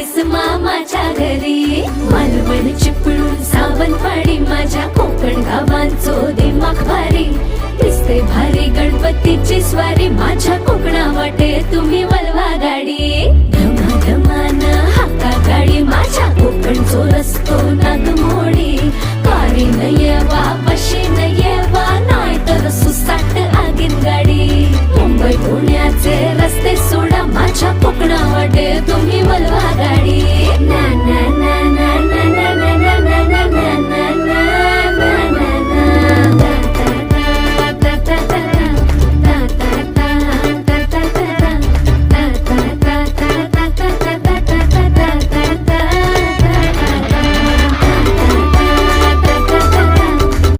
आहेस मामाच्या घरी. मालवण चिपळूण सावंतवाडी माझ्या कोकण गावांचो दिमाग भारी. दिसते भारी गणपतीची स्वारी माझ्या कोकणा वाटे तुम्ही वलवा गाडी. धमाधमान हाका गाडी माझ्या कोकणचो रस्तो